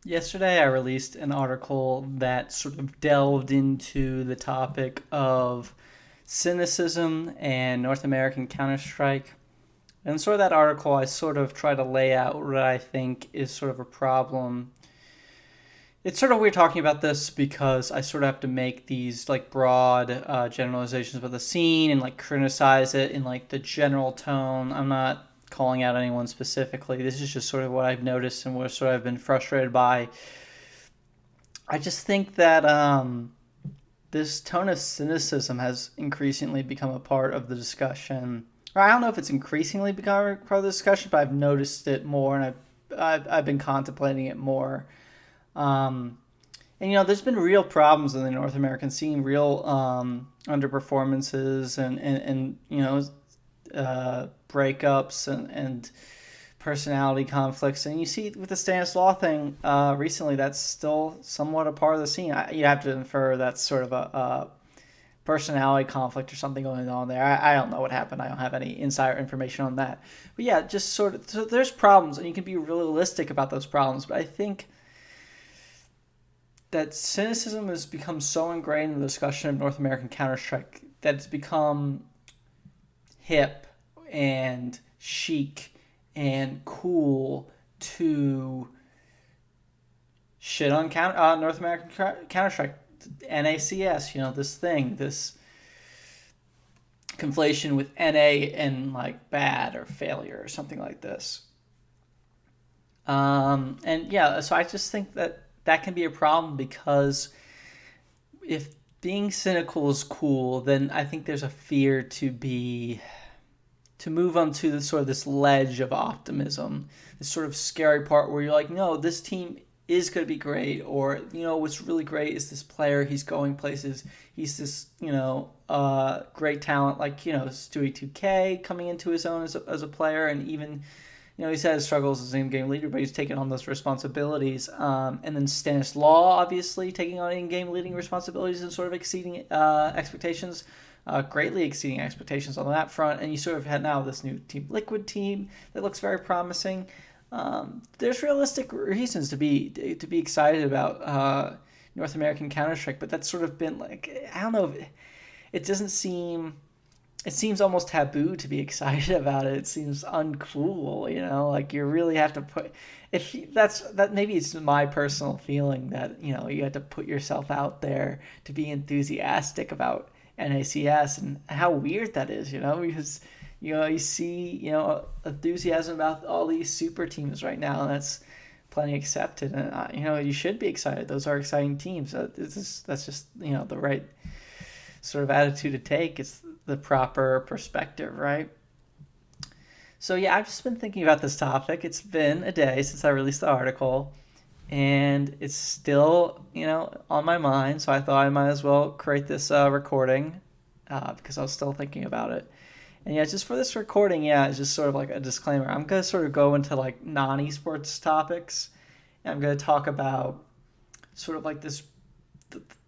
Yesterday, I released an article that sort of delved into the topic of cynicism and North American Counter-Strike. And sort of that article, I sort of try to lay out what I think is sort of a problem. It's sort of weird talking about this because I sort of have to make these like broad generalizations about the scene and like criticize it in like the general tone. I'm not calling out anyone specifically. This is just sort of what I've noticed and what sort of I've been frustrated by. I just think that this tone of cynicism has increasingly become a part of the discussion. Or I don't know if it's increasingly become a part of the discussion, but I've noticed it more, and I've been contemplating it more. Um, and there's been real problems in the North American scene, real underperformances, and breakups and personality conflicts. And you see with the Stanislaw thing recently, that's still somewhat a part of the scene. You have to infer that's sort of a personality conflict or something going on there. I don't know what happened. I don't have any insider information on that. But yeah, just sort of, so there's problems, and you can be realistic about those problems. But I think that cynicism has become so ingrained in the discussion of North American Counter-Strike that it's become hip and chic and cool to shit on North American Counter-Strike, NACS, this conflation with NA and like bad or failure or something like this. And yeah, so I just think that can be a problem because if being cynical is cool, then I think there's a fear to move on to this sort of this ledge of optimism, this sort of scary part where you're like, no, this team is going to be great, or what's really great is this player. He's going places. He's this great talent, like Stewie 2K coming into his own as a player, and even he's had his struggles as an in-game leader, but he's taken on those responsibilities. And then Stanislaw, obviously, taking on in-game leading responsibilities and sort of exceeding expectations, greatly exceeding expectations on that front. And you sort of had now this new Team Liquid team that looks very promising. There's realistic reasons to be excited about North American Counter-Strike, but that's sort of been like, I don't know, it doesn't seem it seems almost taboo to be excited about it. It seems uncool, like you really have to put if that's that maybe it's my personal feeling that, you have to put yourself out there to be enthusiastic about NACS and how weird that is, because you see, enthusiasm about all these super teams right now, and that's plenty accepted, and you should be excited. Those are exciting teams. That's just the right sort of attitude to take. It's the proper perspective, right? So yeah, I've just been thinking about this topic. It's been a day since I released the article, and it's still on my mind. So I thought I might as well create this recording because I was still thinking about it. And yeah, just for this recording, yeah, it's just sort of like a disclaimer. I'm gonna sort of go into like non-esports topics, and I'm gonna talk about sort of like this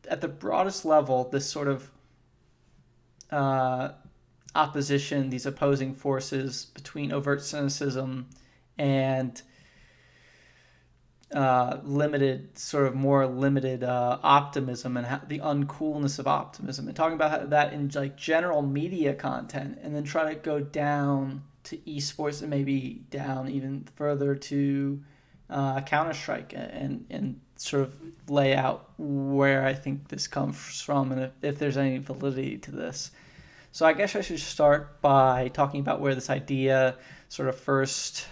at the broadest level, this sort of uh, opposition, these opposing forces between overt cynicism and more limited optimism, and the uncoolness of optimism, and talking about that in like general media content, and then try to go down to esports and maybe down even further to Counter Strike, and sort of lay out where I think this comes from, and if there's any validity to this. So I guess I should start by talking about where this idea sort of first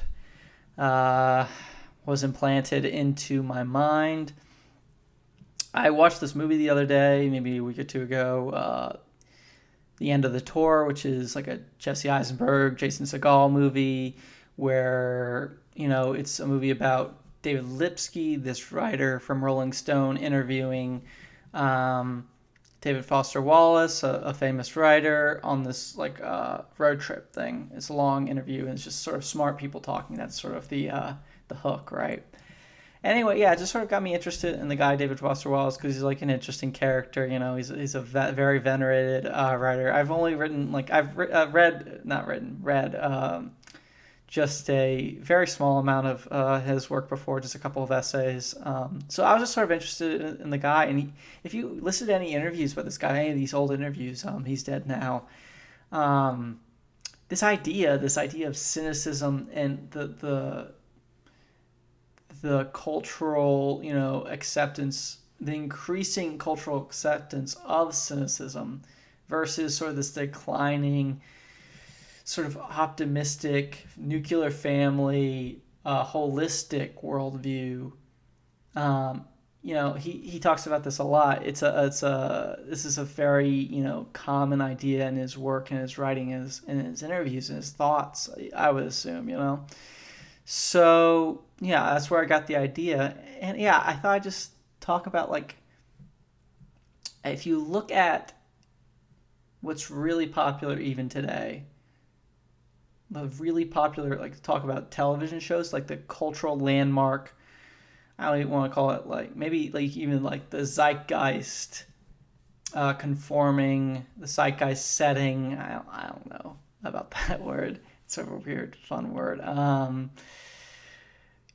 was implanted into my mind. I watched this movie the other day, maybe a week or two ago, The End of the Tour, which is like a Jesse Eisenberg, Jason Segel movie, where, it's a movie about David Lipsky, this writer from Rolling Stone, interviewing David Foster Wallace, a famous writer, on this like road trip thing. It's a long interview, and it's just sort of smart people talking. That's sort of the hook, right? Anyway, yeah, it just sort of got me interested in the guy David Foster Wallace because he's like an interesting character. He's a very venerated writer. I've only written like read just a very small amount of his work before, just a couple of essays. So I was just sort of interested in the guy. And if you listen to any interviews with this guy, any of these old interviews, he's dead now. Um, this idea of cynicism and the cultural, acceptance, the increasing cultural acceptance of cynicism versus sort of this declining, sort of optimistic, nuclear family, holistic worldview. He talks about this a lot. This is a very, common idea in his work and his writing, in his interviews and his thoughts, I would assume. So yeah, that's where I got the idea. And yeah, I thought I'd just talk about, like, if you look at what's really popular even today, the really popular, like, talk about television shows, like the cultural landmark. I don't even want to call it, like, maybe like even like the zeitgeist, conforming, the zeitgeist setting. I don't know about that word. It's sort of a weird, fun word.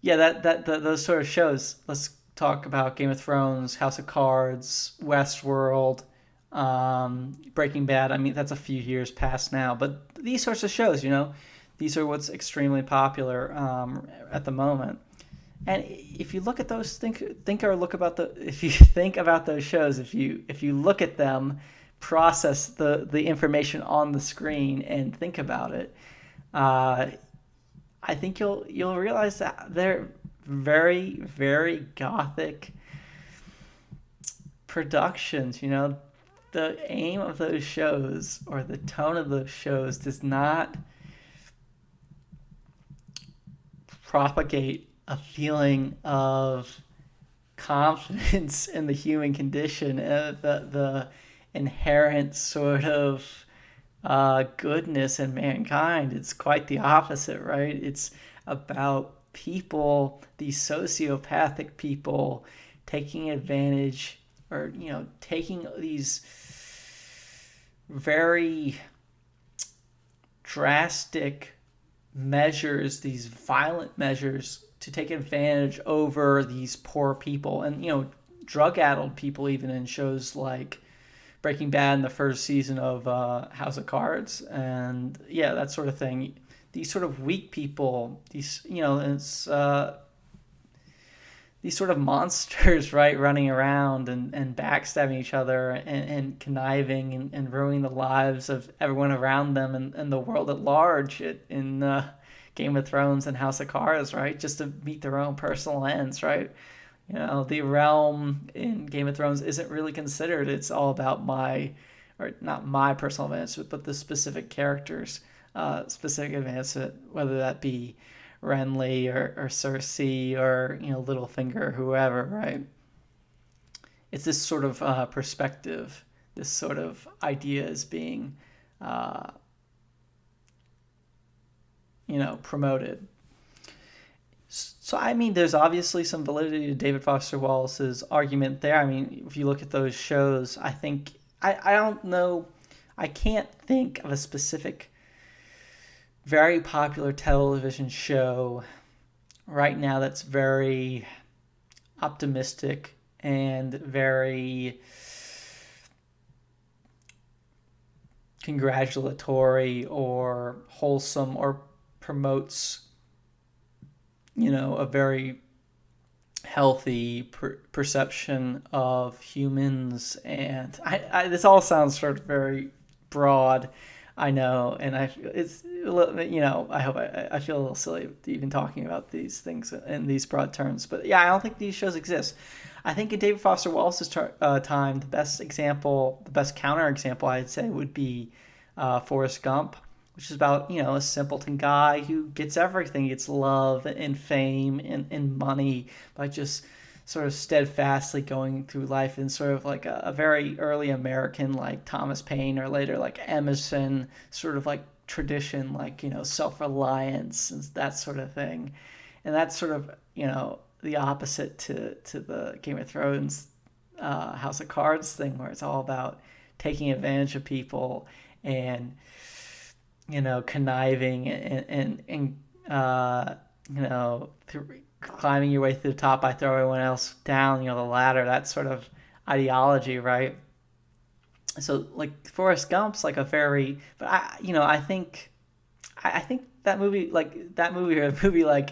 Yeah, those sort of shows. Let's talk about Game of Thrones, House of Cards, Westworld, Breaking Bad. I mean, that's a few years past now, but these sorts of shows, these are what's extremely popular at the moment. And if you look at those, if you think about those shows, if you look at them, process the information on the screen and think about it, I think you'll realize that they're very, very gothic productions. The aim of those shows, or the tone of those shows, does not propagate a feeling of confidence in the human condition, the inherent sort of goodness in mankind. It's quite the opposite, right? It's about people, these sociopathic people, taking advantage, or taking these very drastic measures, these violent measures, to take advantage over these poor people, and drug-addled people, even in shows like Breaking Bad in the first season of House of Cards, and yeah, that sort of thing. These sort of weak people, these sort of monsters, right, running around and backstabbing each other, and conniving, and ruining the lives of everyone around them, and the world at large in Game of Thrones and House of Cards, right, just to meet their own personal ends, right? The realm in Game of Thrones isn't really considered. It's all about or not my personal advancement, but the specific characters, specific advancement, whether that be Renly or Cersei or Littlefinger or whoever, right? It's this sort of perspective, this sort of idea is being, promoted. So, I mean, there's obviously some validity to David Foster Wallace's argument there. I mean, if you look at those shows, I think, I don't know, I can't think of a specific very popular television show right now that's very optimistic and very congratulatory or wholesome, or promotes a very healthy perception of humans. And this all sounds sort of very broad, I know, and I feel a little silly even talking about these things in these broad terms. But yeah, I don't think these shows exist. I think in David Foster Wallace's time, the best counter example, I'd say, would be Forrest Gump, which is about, a simpleton guy who gets everything. He gets love and fame and money by just sort of steadfastly going through life in sort of like a very early American, like Thomas Paine, or later like Emerson, sort of like tradition, like, self-reliance and that sort of thing. And that's sort of, the opposite to the Game of Thrones, House of Cards thing, where it's all about taking advantage of people and, conniving and uh, you know, climbing your way through the top by throwing everyone else down, the ladder, that sort of ideology, right? So like Forrest Gump's like a very, but I think I think that movie or a movie like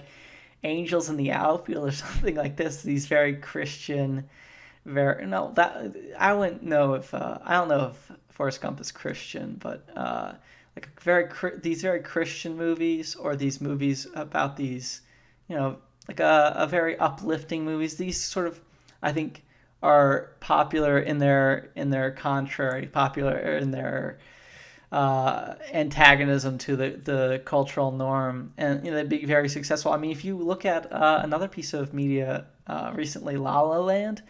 Angels in the Outfield or something like this. These very Christian, very no that I wouldn't know if I don't know if Forrest Gump is Christian, but like these very Christian movies or these movies about these, like a very uplifting movies. These sort of I think are popular in their contrary, popular in their antagonism to the cultural norm, and they'd be very successful. I mean, if you look at another piece of media recently, La La Land,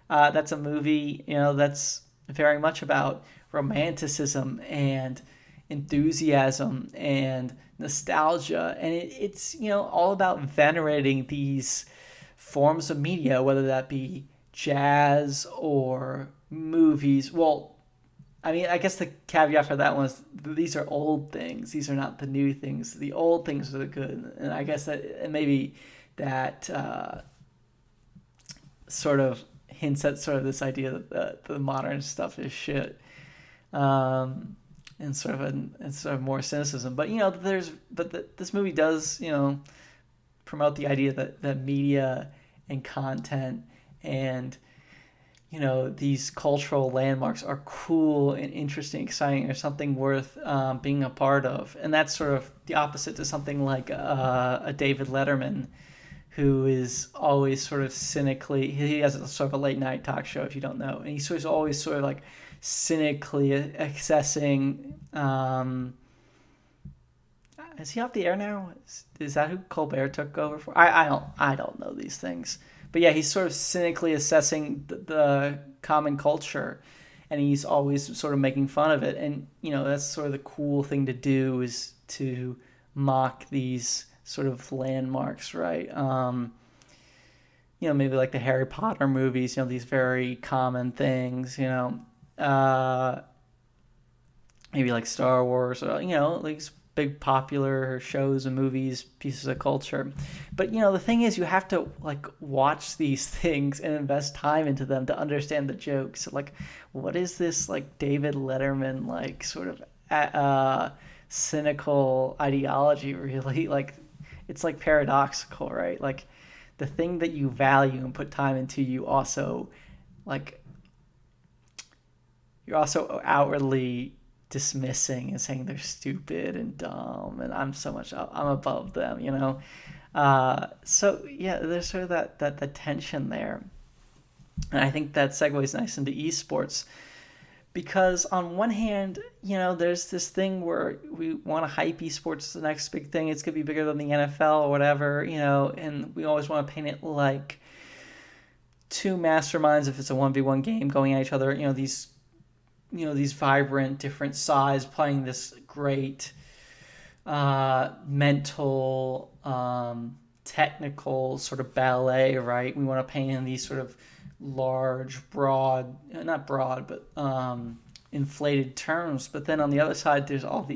that's a movie that's very much about romanticism and enthusiasm and nostalgia, and it's all about venerating these forms of media, whether that be jazz or movies. Well, I mean, I guess the caveat for that one is these are old things. These are not the new things. The old things are the good, and I guess that and maybe that sort of hints at sort of this idea that the modern stuff is shit, and sort of more cynicism. But this movie does promote the idea that media and content and these cultural landmarks are cool and interesting, exciting, or something worth being a part of. And that's sort of the opposite to something like a David Letterman, who is always sort of cynically, he has a sort of a late night talk show, if you don't know, and he's always sort of like cynically assessing. Is he off the air now? Is that who Colbert took over for? I don't know these things, but yeah, he's sort of cynically assessing the common culture, and he's always sort of making fun of it. And that's sort of the cool thing to do, is to mock these sort of landmarks, right? Maybe like the Harry Potter movies, these very common things, maybe like Star Wars, or like big popular shows and movies, pieces of culture. But the thing is, you have to like watch these things and invest time into them to understand the jokes. So, like, what is this like David Letterman like sort of cynical ideology really? Like, it's like paradoxical, right? Like, the thing that you value and put time into, like you're also outwardly dismissing and saying they're stupid and dumb, and I'm above them, so yeah, there's sort of that tension there. And I think that segues nice into esports, because on one hand, there's this thing where we want to hype esports as the next big thing. It's going to be bigger than the NFL or whatever, and we always want to paint it like two masterminds, if it's a 1v1 game, going at each other, these vibrant different sides playing this great mental, technical sort of ballet, right? We want to paint in these sort of large, broad, not broad, but inflated terms. But then on the other side, there's all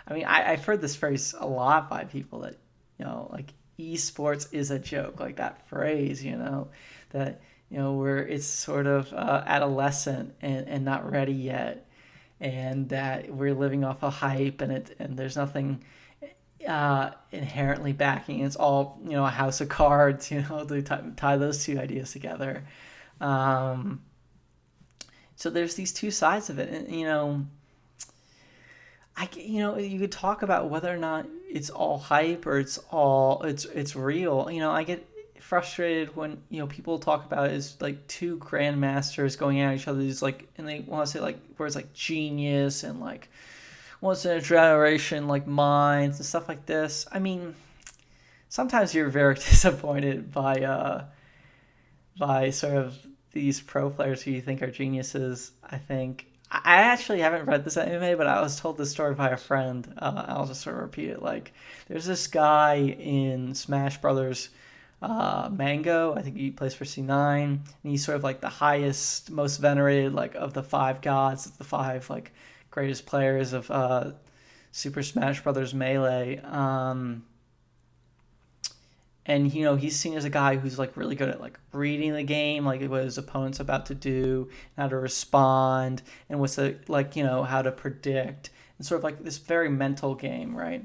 I've heard this phrase a lot by people that, like, esports is a joke, like that phrase, that, where it's sort of adolescent and not ready yet, and that we're living off a hype, and there's nothing inherently backing. It's all a house of cards. To tie those two ideas together. So there's these two sides of it, and you could talk about whether or not it's all hype or it's real. I get frustrated when people talk about it as like two grandmasters going at each other. It's like, and they want to say like words like genius and like once in a generation like minds and stuff like this. I mean, sometimes you're very disappointed by sort of these pro players who you think are geniuses. I think I actually haven't read this anime, but I was told this story by a friend. I'll just sort of repeat it. Like, there's this guy in Smash Brothers, Mango. I think he plays for C9, and he's sort of like the highest, most venerated, like, of the five gods, of the five greatest players of Super Smash Brothers Melee. and he's seen as a guy who's like really good at like reading the game, like what his opponent's about to do, how to respond, and what's the like how to predict, and sort of like this very mental game, right?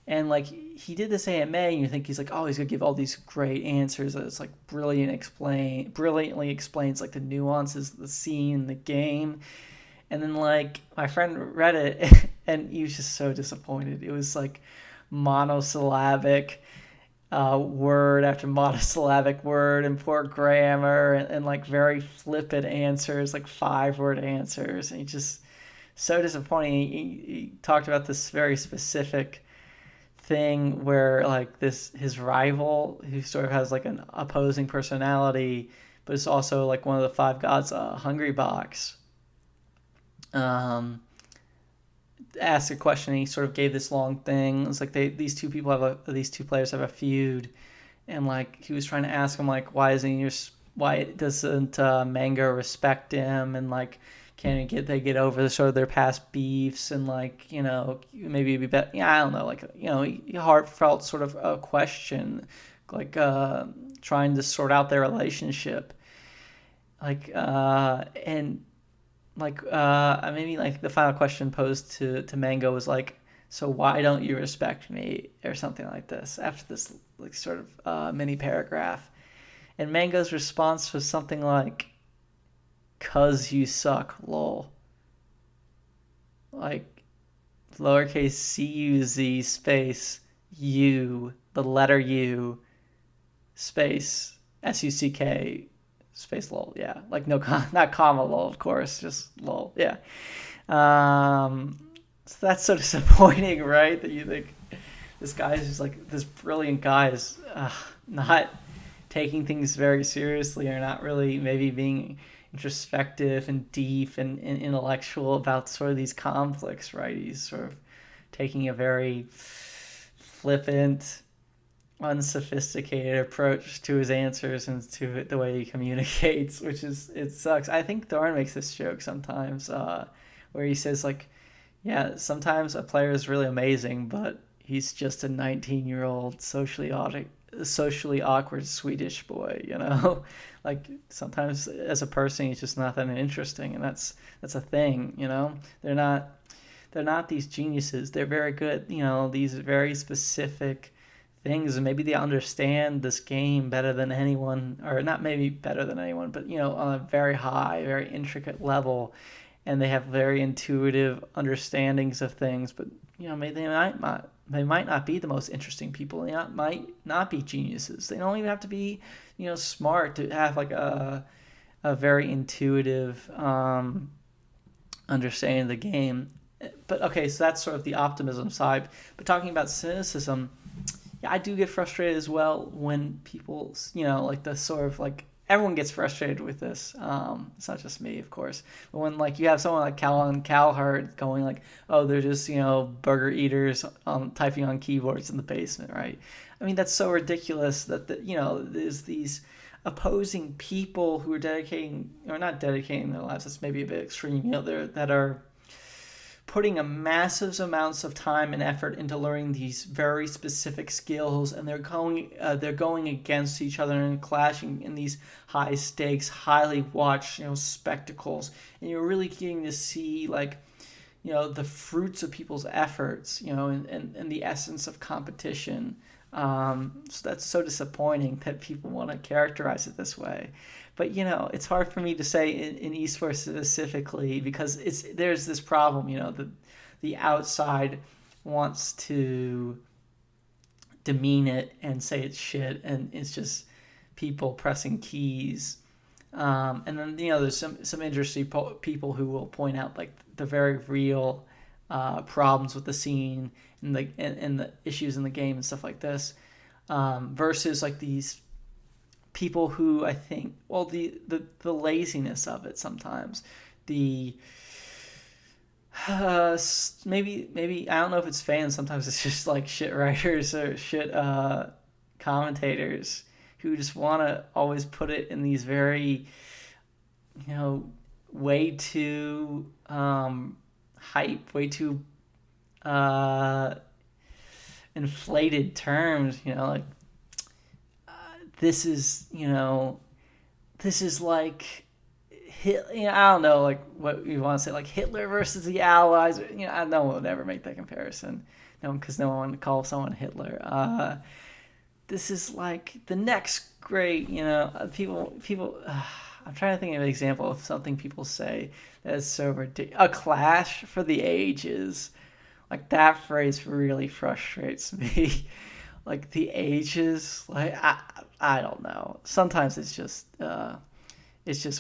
And like he did this AMA, and you think he's like, oh, he's gonna give all these great answers. That it's like brilliantly explains like the nuances of the scene, the game. And then like my friend read it, and he was just so disappointed. It was like monosyllabic word after monosyllabic word, and poor grammar, and like very flippant answers, like 5-word answers. And he just so disappointing. He talked about this very specific thing where like this his rival, who sort of has like an opposing personality, but it's also like one of the five gods, Hungry Box, um, asked a question, and he sort of gave this long thing. It's like these two players have a feud, and like he was trying to ask him like why doesn't Mango respect him, and like can they get over the sort of their past beefs, and like maybe it'd be better. Yeah, I don't know, like heartfelt sort of a question, like trying to sort out their relationship, like and like maybe like the final question posed to Mango was like, so why don't you respect me, or something like this, after this like sort of mini paragraph. And Mango's response was something like, cuz you suck, lol. Like lowercase c-u-z space u, the letter u, space s-u-c-k space lol. Yeah, like no not comma lol, of course, just lol. Yeah. So that's so disappointing, right? That you think this guy is just like this brilliant guy is not taking things very seriously, or not really maybe being introspective and deep and intellectual about sort of these conflicts, right? He's sort of taking a very flippant, unsophisticated approach to his answers and to the way he communicates, which is, it sucks. I think Thorne makes this joke sometimes, where he says like, yeah, sometimes a player is really amazing, but he's just a 19-year-old socially awkward Swedish boy. Like sometimes as a person he's just not that interesting, and that's a thing. They're not these geniuses. They're very good, these very specific things, and maybe they understand this game better than anyone, or not maybe better than anyone, but on a very high, very intricate level, and they have very intuitive understandings of things. But maybe they might not be the most interesting people. They might not be geniuses. They don't even have to be smart to have like a very intuitive understanding of the game. But okay, so that's sort of the optimism side. But talking about cynicism, yeah, I do get frustrated as well when people, like the sort of like, everyone gets frustrated with this. It's not just me, of course. But when like you have someone like Callan Cowherd going like, oh, they're just burger eaters typing on keyboards in the basement, right? I mean, that's so ridiculous that there's these opposing people who are dedicating, or not dedicating their lives. That's maybe a bit extreme. That are putting a massive amounts of time and effort into learning these very specific skills, and they're going against each other and clashing in these high stakes, highly watched spectacles, and you're really getting to see like the fruits of people's efforts, and the essence of competition. So that's so disappointing that people want to characterize it this way. But it's hard for me to say in esports specifically, because there's this problem. The outside wants to demean it and say it's shit, and it's just people pressing keys. And then there's some interesting people who will point out like the very real problems with the scene and the issues in the game and stuff like this, versus like these people who I think, well, the laziness of it sometimes, the maybe I don't know if it's fans, sometimes it's just like shit writers or shit commentators who just want to always put it in these very way too hype, way too inflated terms, like this is, this is like, I don't know, like what you want to say, like Hitler versus the Allies. No one would ever make that comparison. No, because no one would call someone Hitler. This is like the next great, people. I'm trying to think of an example of something people say that is so ridiculous. A clash for the ages. Like that phrase really frustrates me. Like the ages, like I don't know. Sometimes it's just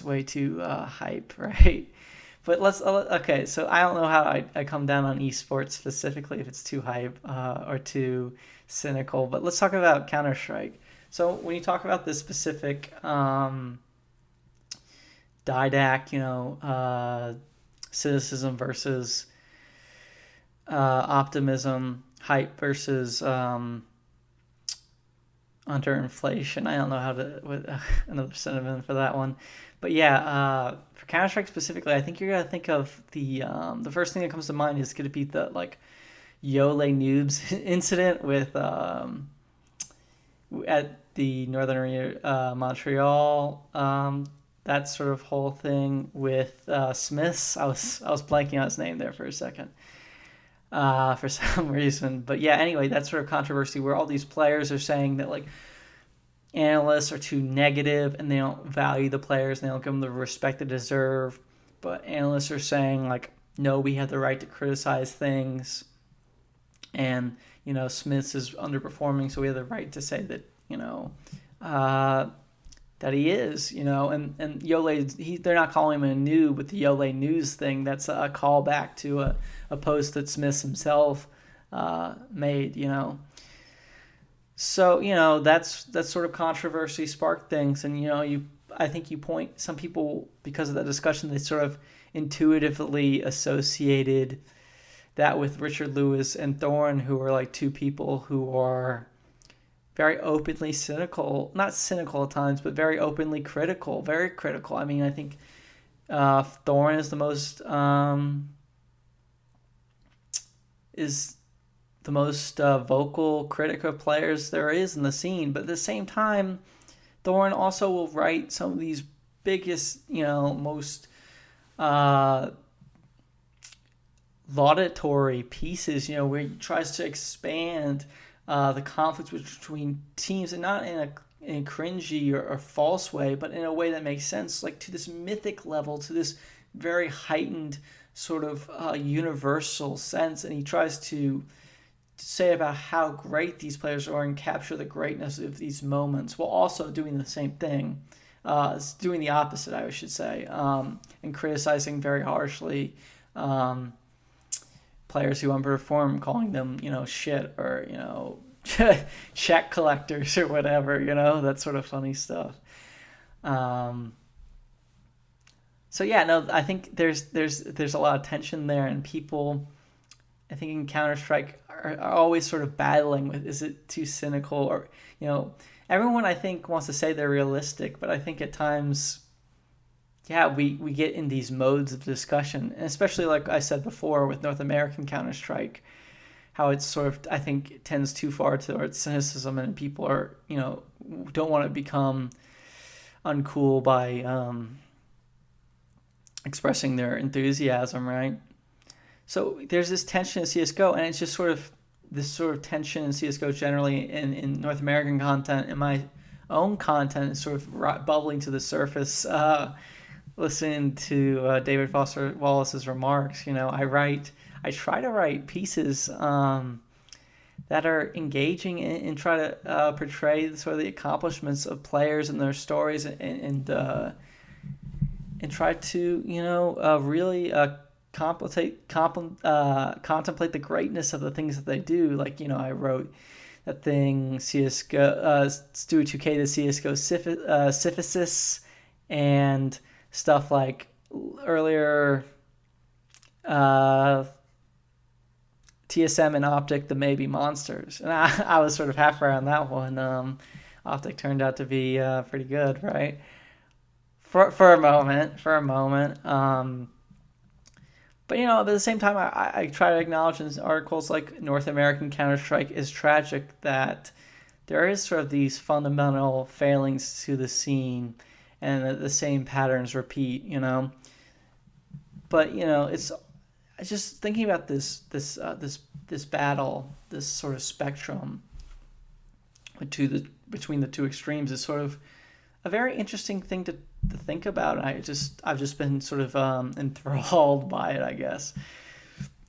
way too hype, right? But okay. So I don't know how I come down on esports specifically if it's too hype or too cynical. But let's talk about Counter Strike. So when you talk about this specific didac, cynicism versus optimism, hype versus underinflation. I don't know how to what, another synonym for that one, but yeah, for Counter Strike specifically, I think you're gonna think of the first thing that comes to mind is gonna be the like Yole Noobs incident with at the Northern Montreal. That sort of whole thing with Smiths. I was blanking on his name there for a second. For some reason. But yeah, anyway, that sort of controversy where all these players are saying that like analysts are too negative and they don't value the players and they don't give them the respect they deserve. But analysts are saying like, no, we have the right to criticize things, and Smiths is underperforming, so we have the right to say that that he is, and Yole, they're not calling him a noob with the Yole News thing. That's a callback to a post that Smith himself made, So, that's sort of controversy sparked things, and I think you point some people because of that discussion they sort of intuitively associated that with Richard Lewis and Thorne, who are like two people who are very openly cynical, not cynical at times, but very openly critical, very critical. I mean, I think Thorne is the most vocal critic of players there is in the scene. But at the same time, Thorne also will write some of these biggest, most laudatory pieces, where he tries to expand the conflicts between teams, and not in a cringy or false way, but in a way that makes sense, like to this mythic level, to this very heightened sort of universal sense. And he tries to say about how great these players are and capture the greatness of these moments, while also doing the same thing, doing the opposite, I should say, and criticizing very harshly players who underperform, calling them, shit, or, check collectors or whatever, that sort of funny stuff. So yeah, no, I think there's a lot of tension there, and people, I think in Counter Strike are always sort of battling with, is it too cynical, or everyone I think wants to say they're realistic, but I think at times, yeah, we get in these modes of discussion, and especially like I said before with North American Counter Strike, how it's sort of, I think, tends too far towards cynicism, and people are don't want to become uncool by expressing their enthusiasm, right? So there's this tension in CSGO, and it's just sort of this sort of tension in CSGO generally in North American content, and my own content is sort of bubbling to the surface. Listening to David Foster Wallace's remarks, I try to write pieces that are engaging and try to portray sort of the accomplishments of players and their stories, and try to really contemplate the greatness of the things that they do. Like, I wrote that thing, CSGO, Stewie 2K, the CSGO Syphisis, and stuff like earlier TSM and Optic, the Maybe Monsters. And I was sort of halfway on that one. Optic turned out to be pretty good, right? For a moment. But at the same time, I try to acknowledge in articles like North American Counter-Strike is tragic that there is sort of these fundamental failings to the scene, and the same patterns repeat. But it's just thinking about this battle, this sort of spectrum between the two extremes is sort of a very interesting thing to think about. And I've just been sort of enthralled by it, I guess,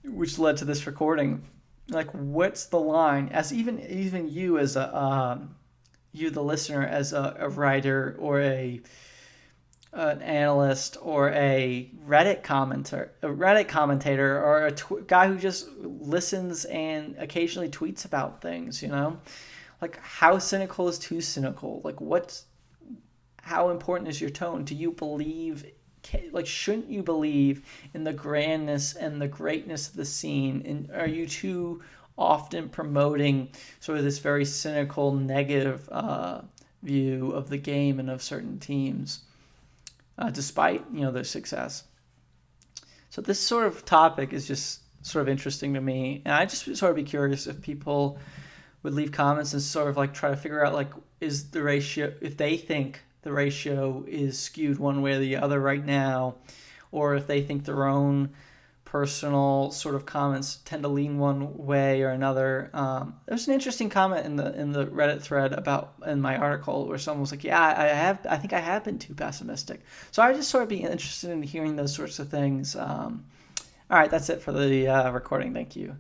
which led to this recording. Like, what's the line? As even you as you the listener, as a writer or an analyst or a Reddit commentator, or a guy who just listens and occasionally tweets about things. Like, how cynical is too cynical? Like, how important is your tone? Do you believe, like, shouldn't you believe in the grandness and the greatness of the scene? And are you too often promoting sort of this very cynical, negative view of the game and of certain teams, despite their success? So this sort of topic is just sort of interesting to me, and I just sort of be curious if people would leave comments and sort of like try to figure out, like, is the ratio, if they think the ratio is skewed one way or the other right now, or if they think their own personal sort of comments tend to lean one way or another. There's an interesting comment in the Reddit thread in my article where someone was like, "Yeah, I think I have been too pessimistic." So I just sort of be interested in hearing those sorts of things. All right, that's it for the recording. Thank you.